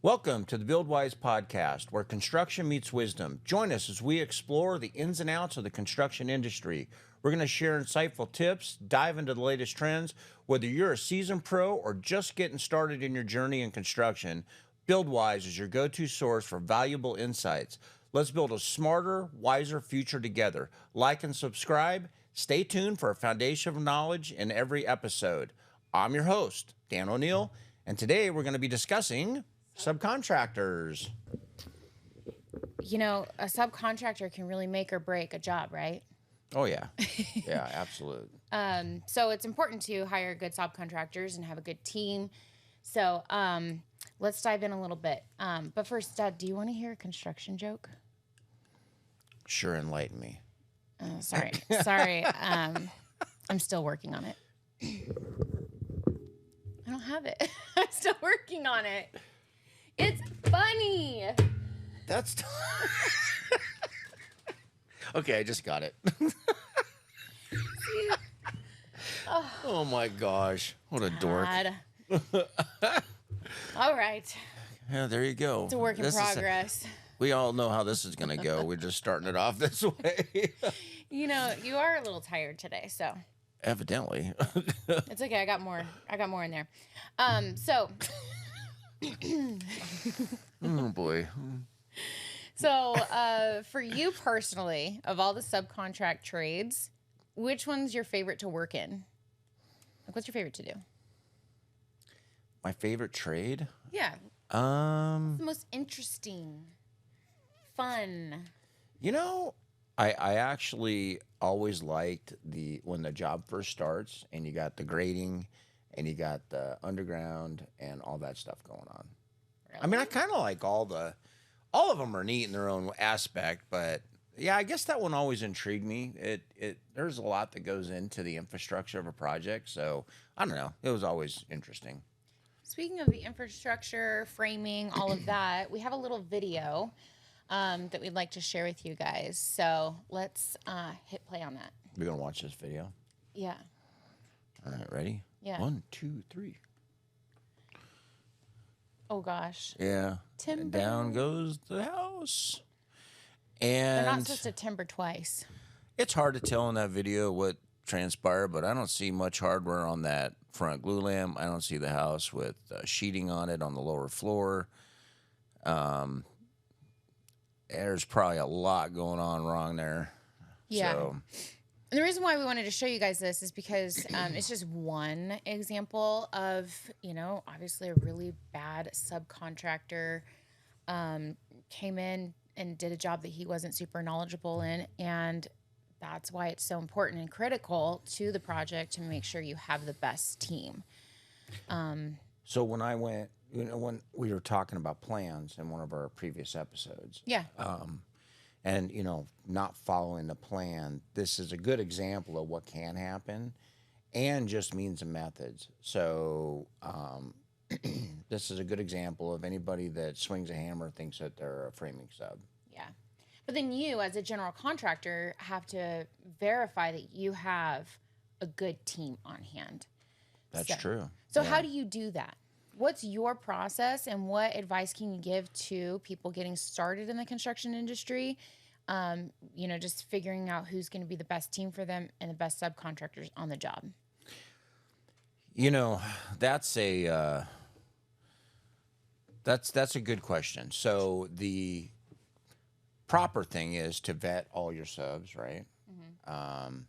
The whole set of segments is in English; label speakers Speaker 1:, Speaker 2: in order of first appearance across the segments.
Speaker 1: Welcome to the BuildWise podcast, where construction meets wisdom. Join us as we explore the ins and outs of the construction industry. We're going to share insightful tips, dive into the latest trends. Whether you're a seasoned pro or just getting started in your journey in construction, BuildWise is your go-to source for valuable insights. Let's build a smarter, wiser future together. Like and subscribe. Stay tuned for a foundation of knowledge in every episode. I'm your host, Dan O'Neill, and today we're going to be discussing subcontractors.
Speaker 2: You know, a subcontractor can really make or break a job, right?
Speaker 1: Oh, yeah. Yeah, absolutely.
Speaker 2: So it's important to hire good subcontractors and have a good team. So let's dive in a little bit. But first, Dad, do you want to hear a construction joke?
Speaker 1: Sure, enlighten me.
Speaker 2: Sorry. I'm still working on it. I don't have it. I'm still working on it. It's funny.
Speaker 1: That's okay. I just got it. Oh my gosh, what a dork!
Speaker 2: All right.
Speaker 1: Yeah, there you go.
Speaker 2: It's a work in progress.
Speaker 1: We all know how this is going to go. We're just starting it off this way.
Speaker 2: You know, you are a little tired today, so.
Speaker 1: Evidently.
Speaker 2: It's okay. I got more in there. So.
Speaker 1: Oh boy.
Speaker 2: So, for you personally, of all the subcontract trades, which one's your favorite to work in? Like, what's your favorite to do?
Speaker 1: My favorite trade?
Speaker 2: Yeah. What's the most interesting, fun?
Speaker 1: You know, I actually always liked when the job first starts and you got the grading and you got the underground and all that stuff going on. Really? I mean, I kind of like all of them are neat in their own aspect, but yeah, I guess that one always intrigued me. There's a lot that goes into the infrastructure of a project, so I don't know. It was always interesting.
Speaker 2: Speaking of the infrastructure, framing, all of that, we have a little video that we'd like to share with you guys. So let's hit play on that.
Speaker 1: We're gonna watch this video.
Speaker 2: Yeah.
Speaker 1: All right, ready?
Speaker 2: Yeah.
Speaker 1: 1, 2, 3.
Speaker 2: Oh gosh.
Speaker 1: Yeah.
Speaker 2: Timber.
Speaker 1: And down goes the house. And
Speaker 2: they're not supposed to timber twice.
Speaker 1: It's hard to tell in that video what transpired, but I don't see much hardware on that front glue lamp. I don't see the house with sheeting on it on the lower floor. There's probably a lot going on wrong there.
Speaker 2: Yeah.
Speaker 1: So.
Speaker 2: And the reason why we wanted to show you guys this is because it's just one example of, obviously a really bad subcontractor came in and did a job that he wasn't super knowledgeable in. And that's why it's so important and critical to the project to make sure you have the best team.
Speaker 1: So when I went, when we were talking about plans in one of our previous episodes.
Speaker 2: Yeah.
Speaker 1: And, not following the plan, this is a good example of what can happen and just means and methods. So this is a good example of anybody that swings a hammer thinks that they're a framing sub.
Speaker 2: Yeah. But then you, as a general contractor, have to verify that you have a good team on hand.
Speaker 1: That's true.
Speaker 2: So how do you do that? What's your process and what advice can you give to people getting started in the construction industry? Just figuring out who's going to be the best team for them and the best subcontractors on the job.
Speaker 1: That's a good question. So the proper thing is to vet all your subs, right? Mm-hmm.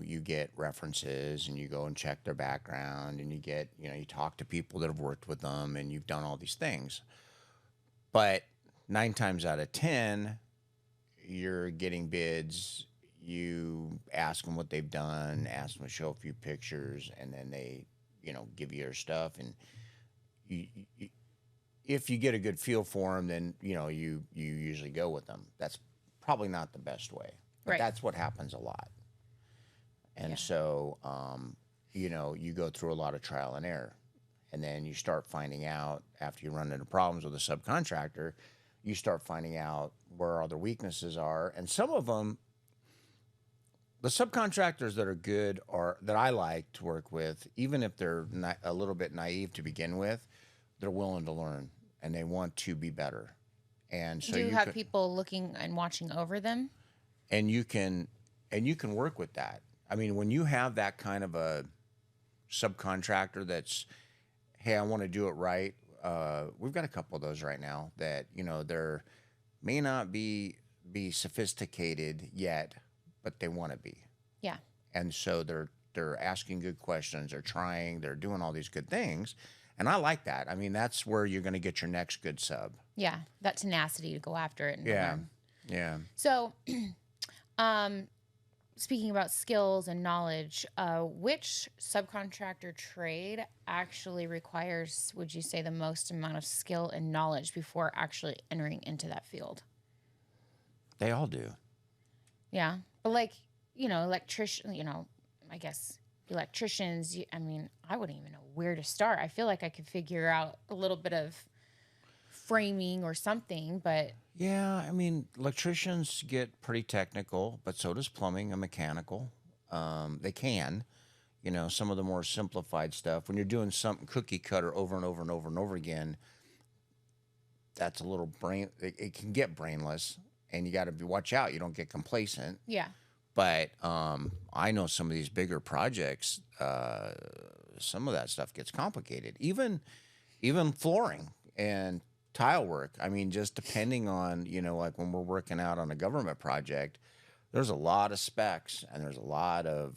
Speaker 1: You get references and you go and check their background and you get, you talk to people that have worked with them and you've done all these things. But 9 times out of 10, you're getting bids, you ask them what they've done, ask them to show a few pictures, and then they, give you your stuff. And if you get a good feel for them, then, you usually go with them. That's probably not the best way, but that's what happens a lot. And so, you go through a lot of trial and error. And then you start finding out, after you run into problems with a subcontractor, you start finding out where all their weaknesses are. And some of them, the subcontractors that are good or that I like to work with, even if they're not a little bit naive to begin with, they're willing to learn. and they want to be better. And so
Speaker 2: Do you
Speaker 1: you
Speaker 2: have
Speaker 1: can,
Speaker 2: people looking and watching over them?
Speaker 1: and you can work with that. I mean, when you have that kind of a subcontractor that's, hey, I want to do it right. We've got a couple of those right now that, they're may not be sophisticated yet, but they want to be.
Speaker 2: Yeah.
Speaker 1: And so they're asking good questions, they're trying, they're doing all these good things. And I like that. I mean, that's where you're going to get your next good sub.
Speaker 2: Yeah. That tenacity to go after it and to
Speaker 1: Yeah.
Speaker 2: learn.
Speaker 1: Yeah.
Speaker 2: So, speaking about skills and knowledge, which subcontractor trade actually requires, would you say, the most amount of skill and knowledge before actually entering into that field?
Speaker 1: They all do.
Speaker 2: Yeah. But like, electrician, I guess electricians, I mean, I wouldn't even know where to start. I feel like I could figure out a little bit of framing or something, but
Speaker 1: Yeah, I mean, electricians get pretty technical, but so does plumbing and mechanical. They can, some of the more simplified stuff. When you're doing something cookie cutter over and over and over and over again, that's a little it can get brainless, and you got to watch out. You don't get complacent.
Speaker 2: yeah.
Speaker 1: But I know some of these bigger projects, some of that stuff gets complicated. Even flooring and tile work. I mean, just depending on, like when we're working out on a government project, there's a lot of specs and there's a lot of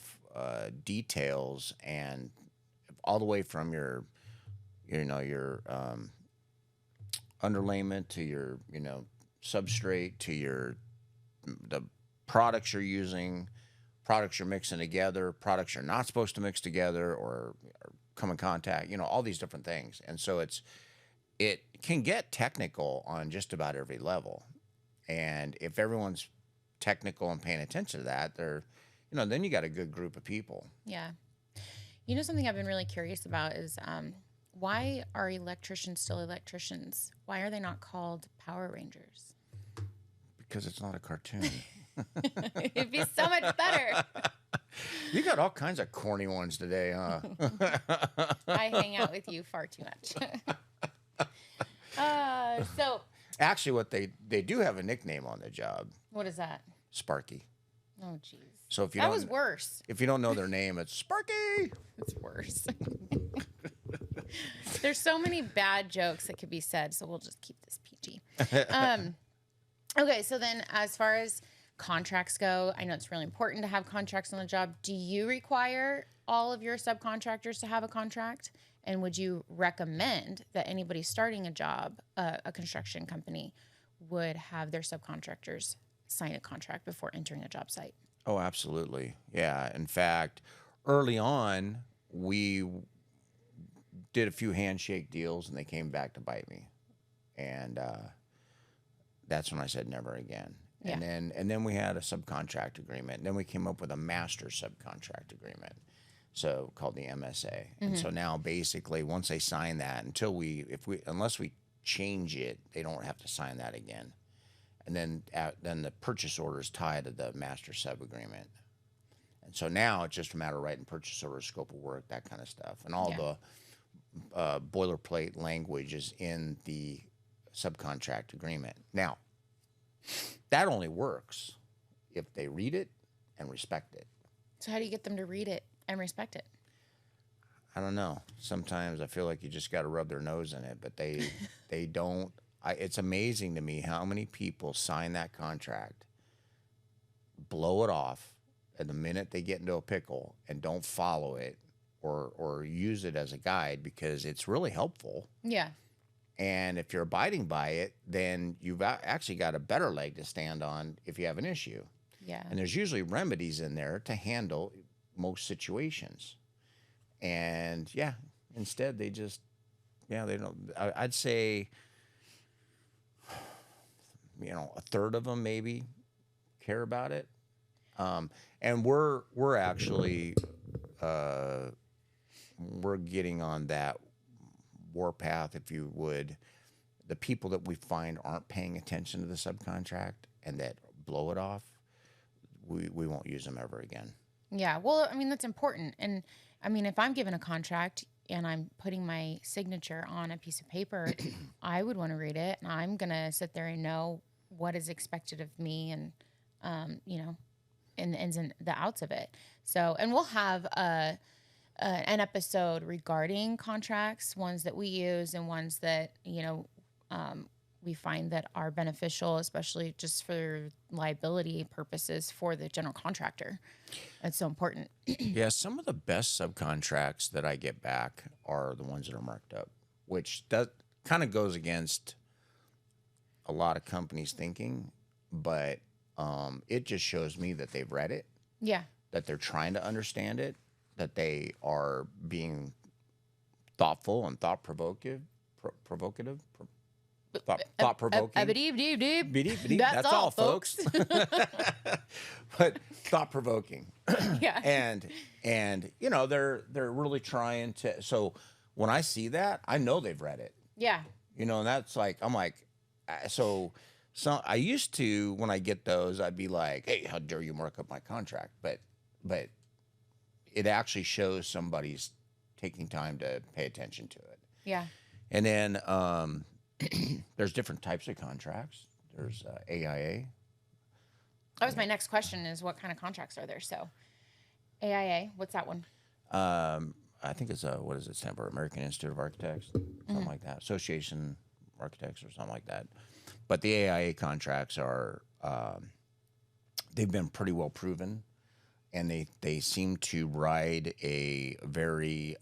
Speaker 1: details, and all the way from your underlayment to your, substrate to the products you're using, products you're mixing together, products you're not supposed to mix together or come in contact, all these different things. And so it can get technical on just about every level. And if everyone's technical and paying attention to that, then you got a good group of people.
Speaker 2: Yeah. Something I've been really curious about is why are electricians still electricians? Why are they not called Power Rangers?
Speaker 1: Because it's not a cartoon.
Speaker 2: It'd be so much better.
Speaker 1: You got all kinds of corny ones today, huh?
Speaker 2: I hang out with you far too much. So
Speaker 1: Actually, what they do have a nickname on the job,
Speaker 2: what is that?
Speaker 1: Sparky.
Speaker 2: Oh, jeez.
Speaker 1: So if you
Speaker 2: That
Speaker 1: don't,
Speaker 2: was worse.
Speaker 1: if you don't know their name, it's Sparky.
Speaker 2: It's worse. There's so many bad jokes that could be said, so we'll just keep this PG. Okay, so then as far as contracts go, I know it's really important to have contracts on the job. Do you require all of your subcontractors to have a contract? And would you recommend that anybody starting a job, a construction company, would have their subcontractors sign a contract before entering a job site?
Speaker 1: Oh, absolutely. Yeah. In fact, early on, we did a few handshake deals, and they came back to bite me. And that's when I said never again.
Speaker 2: Yeah.
Speaker 1: And then we had a subcontract agreement. And then we came up with a master subcontract agreement, so called the MSA. And so now basically, once they sign that, unless we change it, they don't have to sign that again. And then the purchase order is tied to the master sub agreement. And so now it's just a matter of writing purchase order, scope of work, that kind of stuff, and all the boilerplate language is in the subcontract agreement. Now, that only works if they read it and respect it.
Speaker 2: So how do you get them to read it and respect it?
Speaker 1: I don't know. Sometimes I feel like you just got to rub their nose in it, but they don't. It's amazing to me how many people sign that contract, blow it off at the minute they get into a pickle, and don't follow it or use it as a guide, because it's really helpful.
Speaker 2: Yeah.
Speaker 1: And if you're abiding by it, then you've actually got a better leg to stand on if you have an issue.
Speaker 2: Yeah.
Speaker 1: And there's usually remedies in there to handle most situations. And instead they just, they don't. I'd say, a third of them maybe care about it. And we're actually we're getting on that warpath, if you would. The people that we find aren't paying attention to the subcontract and that blow it off, we won't use them ever again.
Speaker 2: Yeah. Well, I mean, that's important. And I mean, if I'm given a contract, and I'm putting my signature on a piece of paper, I would want to read it, and I'm going to sit there and know what is expected of me and, and the ins and the outs of it. So, and we'll have an episode regarding contracts, ones that we use and ones that, we find that are beneficial, especially just for liability purposes for the general contractor. It's so important.
Speaker 1: Yeah, some of the best subcontracts that I get back are the ones that are marked up, which does kind of goes against a lot of companies' thinking, but it just shows me that they've read it,
Speaker 2: Yeah.
Speaker 1: that they're trying to understand it, that they are being thoughtful and thought-provocative, thought-provoking.
Speaker 2: That's all, folks.
Speaker 1: But thought-provoking.
Speaker 2: Yeah.
Speaker 1: And they're really trying to. So when I see that, I know they've read it.
Speaker 2: Yeah.
Speaker 1: And that's like, I'm like, so I used to, when I get those, I'd be like, hey, how dare you mark up my contract? But it actually shows somebody's taking time to pay attention to it.
Speaker 2: Yeah.
Speaker 1: And then there's different types of contracts. There's AIA.
Speaker 2: That was my next question is what kind of contracts are there? So AIA, what's that one?
Speaker 1: I think it's what does it stand for? American Institute of Architects, something like that. Association Architects or something like that. But the AIA contracts are, they've been pretty well proven, and they seem to ride a very,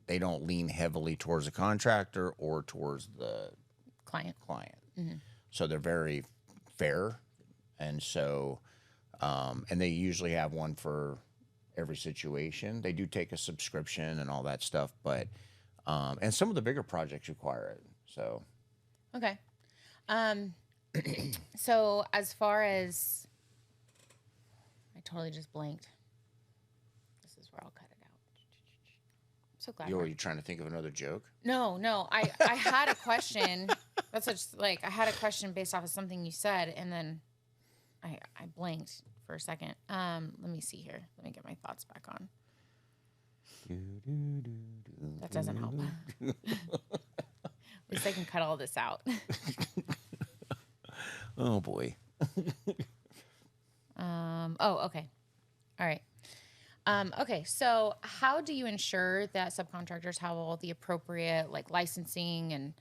Speaker 1: they don't lean heavily towards the contractor or towards the
Speaker 2: Client. Mm-hmm.
Speaker 1: So they're very fair. And so, and they usually have one for every situation. They do take a subscription and all that stuff, but, and some of the bigger projects require it. So.
Speaker 2: Okay. So as far as, I totally just blanked. This is where I'll cut it out. I'm so glad.
Speaker 1: Are you trying to think of another joke?
Speaker 2: No. I had a question. That's just like, I had a question based off of something you said, and then I blanked for a second. Let me see here. Let me get my thoughts back on. That doesn't help. At least I can cut all this out.
Speaker 1: Oh boy.
Speaker 2: Okay. All right. Okay. So how do you ensure that subcontractors have all the appropriate licensing and,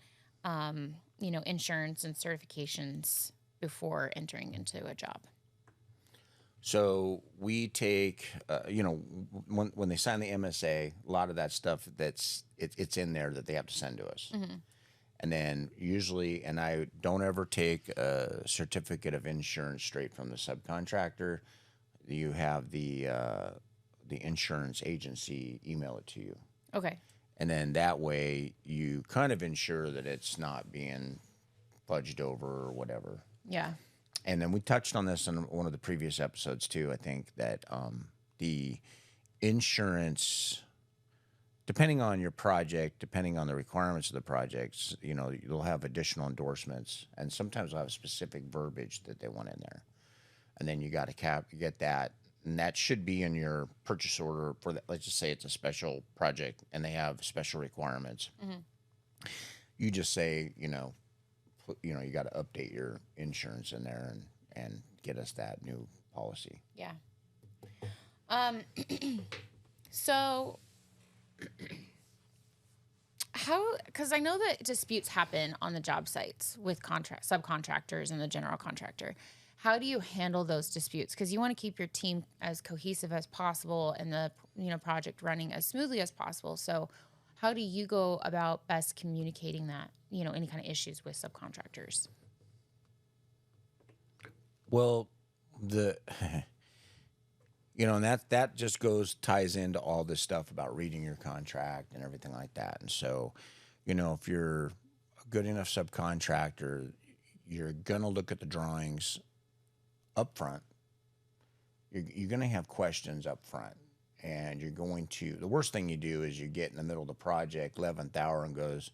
Speaker 2: insurance and certifications before entering into a job?
Speaker 1: So we take, when they sign the MSA, a lot of that stuff it's in there that they have to send to us.
Speaker 2: Mm-hmm.
Speaker 1: And then usually, and I don't ever take a certificate of insurance straight from the subcontractor. You have the insurance agency email it to you.
Speaker 2: Okay.
Speaker 1: And then that way you kind of ensure that it's not being fudged over or whatever.
Speaker 2: Yeah.
Speaker 1: And then we touched on this in one of the previous episodes too. I think that the insurance, depending on your project, depending on the requirements of the projects, you'll have additional endorsements, and sometimes they'll have specific verbiage that they want in there. And then you got to get that, and that should be in your purchase order for that. Let's just say it's a special project and they have special requirements.
Speaker 2: Mm-hmm.
Speaker 1: You just say, you got to update your insurance in there and get us that new policy.
Speaker 2: Yeah. So because I know that disputes happen on the job sites with subcontractors and the general contractor. How do you handle those disputes? Because you want to keep your team as cohesive as possible and the project running as smoothly as possible. So how do you go about best communicating that, any kind of issues with subcontractors?
Speaker 1: Well, and that just ties into all this stuff about reading your contract and everything like that. And so, if you're a good enough subcontractor, you're going to look at the drawings up front. You're going to have questions up front, and the worst thing you do is you get in the middle of the project, 11th hour, and goes,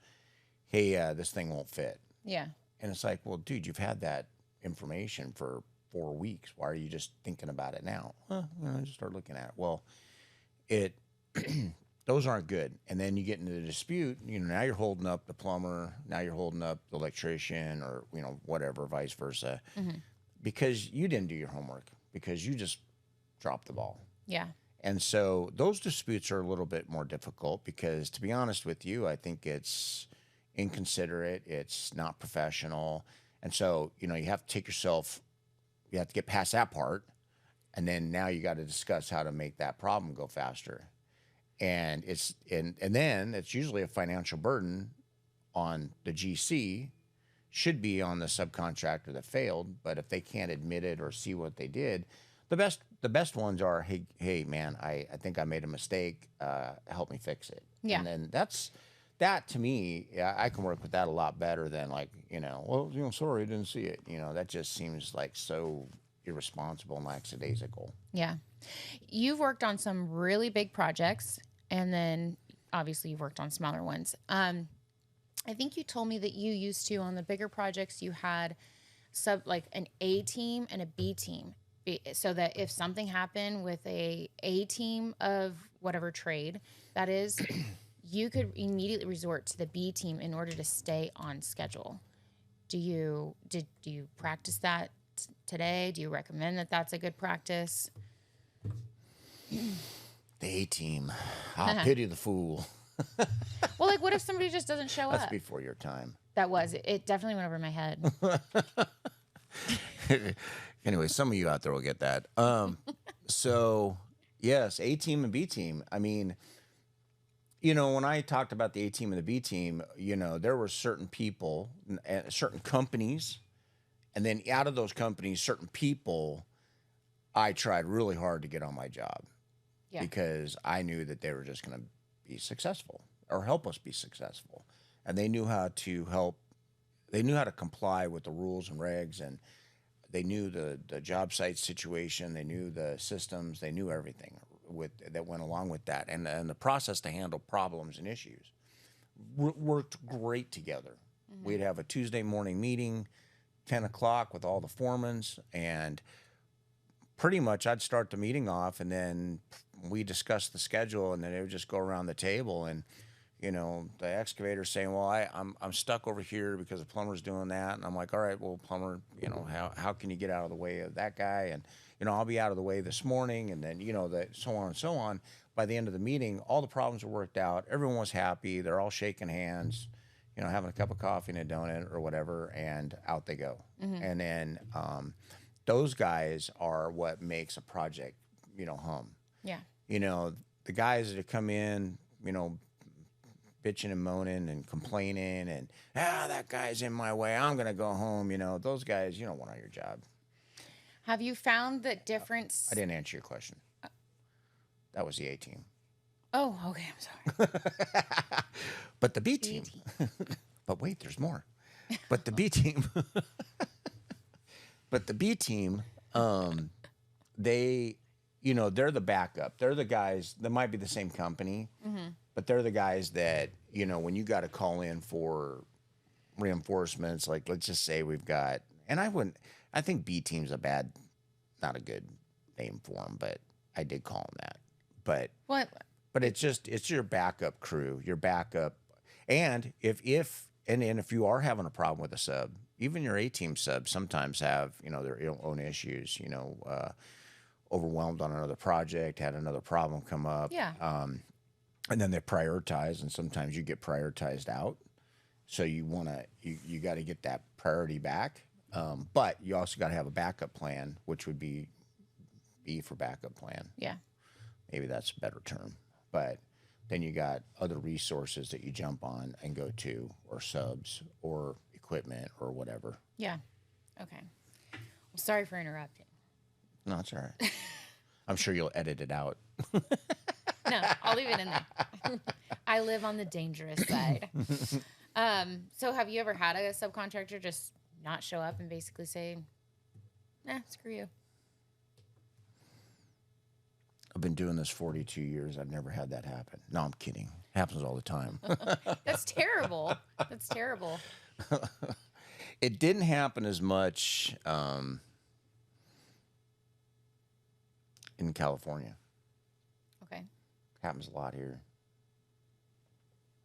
Speaker 1: hey, this thing won't fit.
Speaker 2: Yeah. And
Speaker 1: it's like, well, dude, you've had that information for 4 weeks. Why are you just thinking about it now? Just start looking at it. Well, the those aren't good. And then you get into the dispute, now you're holding up the plumber, now you're holding up the electrician or, whatever, vice versa, because you didn't do your homework, because you just dropped the ball.
Speaker 2: Yeah.
Speaker 1: And so those disputes are a little bit more difficult because, to be honest with you, I think it's inconsiderate, it's not professional. And so, you have to you have to get past that part. And then now you got to discuss how to make that problem go faster. And then it's usually a financial burden on the GC, should be on the subcontractor that failed. But if they can't admit it or see what they did, the best ones are, hey man, I think I made a mistake. Help me fix it.
Speaker 2: Yeah.
Speaker 1: And then that to me, I can work with that a lot better than sorry, I didn't see it. That just seems like so irresponsible and lackadaisical.
Speaker 2: Yeah. You've worked on some really big projects, and then obviously you've worked on smaller ones. I think you told me that you used to, on the bigger projects, you had an A team and a B team, so that if something happened with a team of whatever trade that is, you could immediately resort to the B team in order to stay on schedule. Do you practice that today? Do you recommend that that's a good practice?
Speaker 1: The A team. I'll pity the fool.
Speaker 2: Well, what if somebody just doesn't show
Speaker 1: That's
Speaker 2: up?
Speaker 1: before your time.
Speaker 2: That was it. Definitely went over my head.
Speaker 1: Anyway, some of you out there will get that. So yes, A team and B team. I mean, when I talked about the A team and the B team, there were certain people, certain companies, and then out of those companies, certain people, I tried really hard to get on my job, because I knew that they were just going to be successful or help us be successful. And they knew how to help. They knew how to comply with the rules and regs, and they knew the job site situation. They knew the systems. They knew everything that went along with that. And the process to handle problems and issues worked great together. Mm-hmm. We'd have a Tuesday morning meeting, 10 o'clock, with all the foremans, and pretty much I'd start the meeting off, and then we discussed the schedule, and then it would just go around the table, and the excavator saying, well, I'm stuck over here because the plumber's doing that. And I'm like, all right, well, plumber, how can you get out of the way of that guy? And, I'll be out of the way this morning. And then, so on and so on. By the end of the meeting, all the problems were worked out. Everyone was happy. They're all shaking hands, having a cup of coffee and a donut or whatever, and out they go. Mm-hmm. And then those guys are what makes a project, hum.
Speaker 2: Yeah.
Speaker 1: The guys that come in, bitching and moaning and complaining and, that guy's in my way, I'm going to go home. Those guys, you don't want on your job.
Speaker 2: Have you found that difference?
Speaker 1: I didn't answer your question. That was the A team.
Speaker 2: Oh, okay. I'm sorry.
Speaker 1: But the B team. But wait, there's more. But the B team. They, they're the backup. They're the guys that might be the same company. Mm-hmm. But they're the guys that, when you got to call in for reinforcements, like let's just say we've got, and I think B team's not a good name for them, but I did call them that. But
Speaker 2: what?
Speaker 1: But it's your backup crew, your backup. And if you are having a problem with a sub, even your A team subs sometimes have, their own issues, overwhelmed on another project, had another problem come up.
Speaker 2: Yeah.
Speaker 1: And then they prioritize, and sometimes you get prioritized out. So you got to get that priority back. But you also got to have a backup plan, which would be B for backup plan.
Speaker 2: Yeah.
Speaker 1: Maybe that's a better term. But then you got other resources that you jump on and go to, or subs, or equipment, or whatever.
Speaker 2: Yeah. Okay. Well, sorry for interrupting.
Speaker 1: No, it's all right. I'm sure you'll edit it out.
Speaker 2: No, I'll leave it in there. I live on the dangerous side. So have you ever had a subcontractor just not show up and basically say, nah, screw you?
Speaker 1: I've been doing this 42 years. I've never had that happen. No, I'm kidding. It happens all the time.
Speaker 2: That's terrible. That's terrible.
Speaker 1: It didn't happen as much in California.
Speaker 2: Okay.
Speaker 1: Happens a lot here.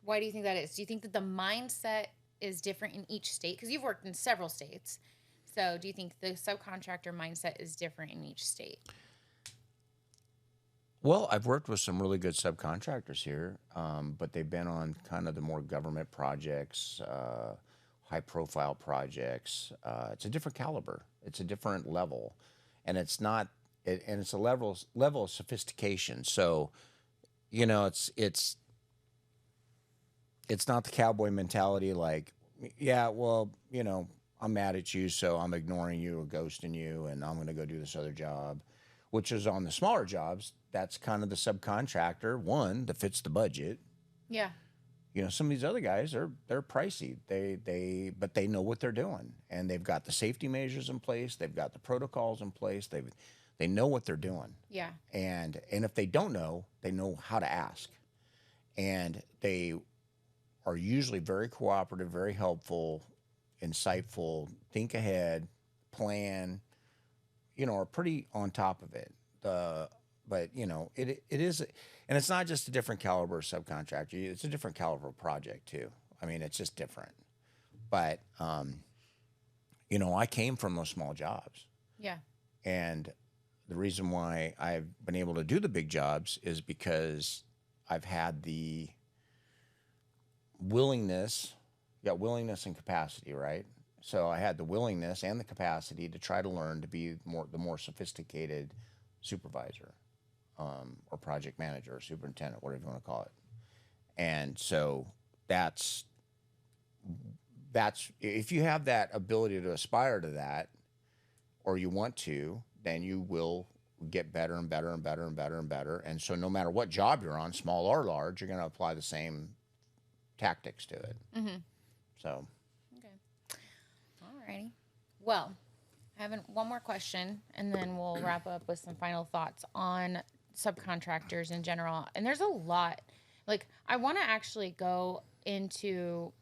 Speaker 2: Why do you think that is? Do you think that the mindset is different in each state? Because you've worked in several states. So do you think the subcontractor mindset is different in each state?
Speaker 1: Well, I've worked with some really good subcontractors here, but they've been on kind of the more government projects, high-profile projects. It's a different caliber. It's a different level, and it's not. And it's a level of sophistication. So, it's not the cowboy mentality like, yeah, well, I'm mad at you, so I'm ignoring you or ghosting you, and I'm going to go do this other job, which is on the smaller jobs. That's kind of the subcontractor one that fits the budget.
Speaker 2: Yeah.
Speaker 1: Some of these other guys they're pricey. But they know what they're doing, and they've got the safety measures in place. They've got the protocols in place. They know what they're doing.
Speaker 2: Yeah.
Speaker 1: And if they don't know, they know how to ask, and they are usually very cooperative, very helpful, insightful, think ahead, plan, are pretty on top of it. But it is, and it's not just a different caliber of subcontractor. It's a different caliber of project too. I mean, it's just different. But I came from those small jobs.
Speaker 2: Yeah.
Speaker 1: And the reason why I've been able to do the big jobs is because I've had the willingness, and capacity, right? So I had the willingness and the capacity to try to learn to be the more sophisticated supervisor, or project manager, or superintendent, whatever you want to call it. And so that's if you have that ability to aspire to that, or you want to, then you will get better and better and better and better and better. And so no matter what job you're on, small or large, you're going to apply the same tactics to it.
Speaker 2: Mm-hmm.
Speaker 1: So.
Speaker 2: Okay. All righty. Well, I have one more question, and then we'll wrap up with some final thoughts on subcontractors in general. And there's a lot. Like, I want to actually go into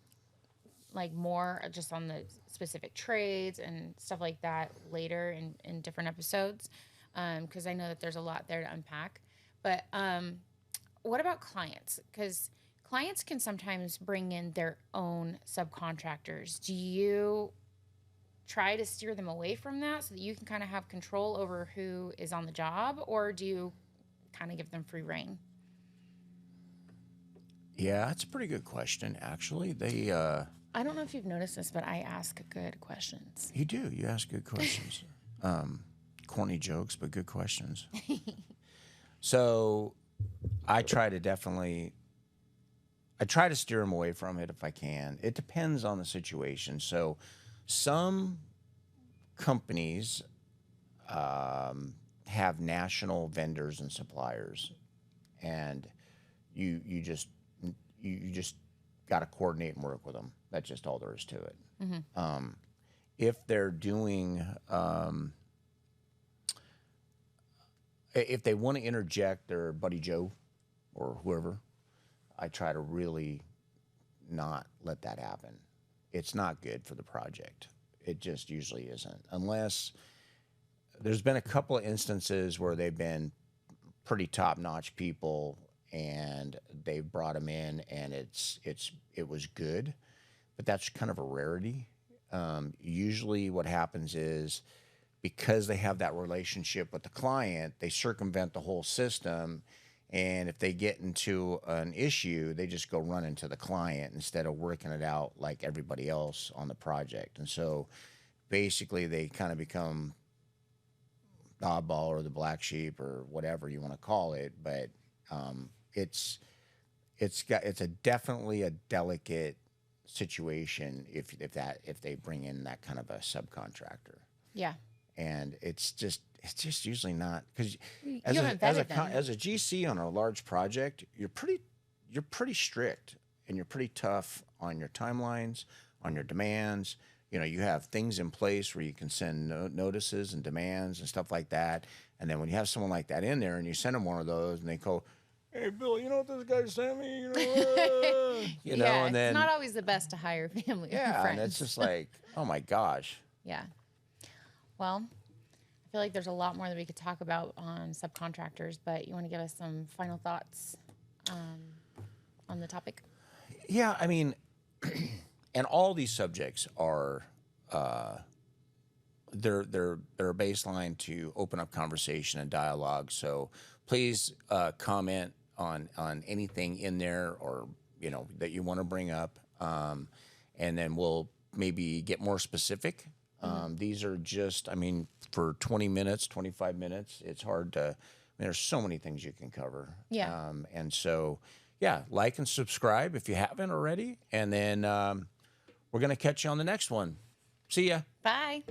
Speaker 2: like more just on the specific trades and stuff like that later in different episodes, because I know that there's a lot there to unpack. But what about clients? Because clients can sometimes bring in their own subcontractors. Do you try to steer them away from that so that you can kind of have control over who is on the job, or do you kind of give them free reign?
Speaker 1: Yeah, that's a pretty good question, actually.
Speaker 2: I don't know if you've noticed this, but I ask good questions.
Speaker 1: You do. You ask good questions. Corny jokes, but good questions. So I try to steer them away from it if I can. It depends on the situation. So some companies have national vendors and suppliers, and you just got to coordinate and work with them. That's just all there is to it. Mm-hmm. If they're doing, if they want to interject their buddy Joe or whoever, I try to really not let that happen. It's not good for the project. It just usually isn't, unless there's been a couple of instances where they've been pretty top-notch people, and they've brought them in, and it was good, but that's kind of a rarity. Usually what happens is, because they have that relationship with the client, they circumvent the whole system, and if they get into an issue, they just go run into the client instead of working it out like everybody else on the project. And so basically they kind of become the oddball or the black sheep or whatever you want to call it, but it's definitely a delicate situation if they bring in that kind of a subcontractor.
Speaker 2: Yeah.
Speaker 1: And it's just usually not, because
Speaker 2: as
Speaker 1: a GC on a large project, you're pretty strict, and you're pretty tough on your timelines, on your demands. You have things in place where you can send notices and demands and stuff like that. And then when you have someone like that in there, and you send them one of those, and they go, "Hey, Bill, you know what this guy sent me?"
Speaker 2: Yeah,
Speaker 1: and then
Speaker 2: it's not always the best to hire family.
Speaker 1: Yeah,
Speaker 2: and friends.
Speaker 1: And it's just like, oh my gosh.
Speaker 2: Yeah. Well, I feel like there's a lot more that we could talk about on subcontractors, but you want to give us some final thoughts on the topic?
Speaker 1: Yeah, I mean, and all these subjects are they're a baseline to open up conversation and dialogue. So please comment on anything in there or that you want to bring up, and then we'll maybe get more specific. These are just, I mean, for 20 minutes, 25 minutes, it's hard to. I mean, there's so many things you can cover.
Speaker 2: Yeah.
Speaker 1: And so, yeah, like and subscribe if you haven't already, and then we're gonna catch you on the next one. See ya.
Speaker 2: Bye.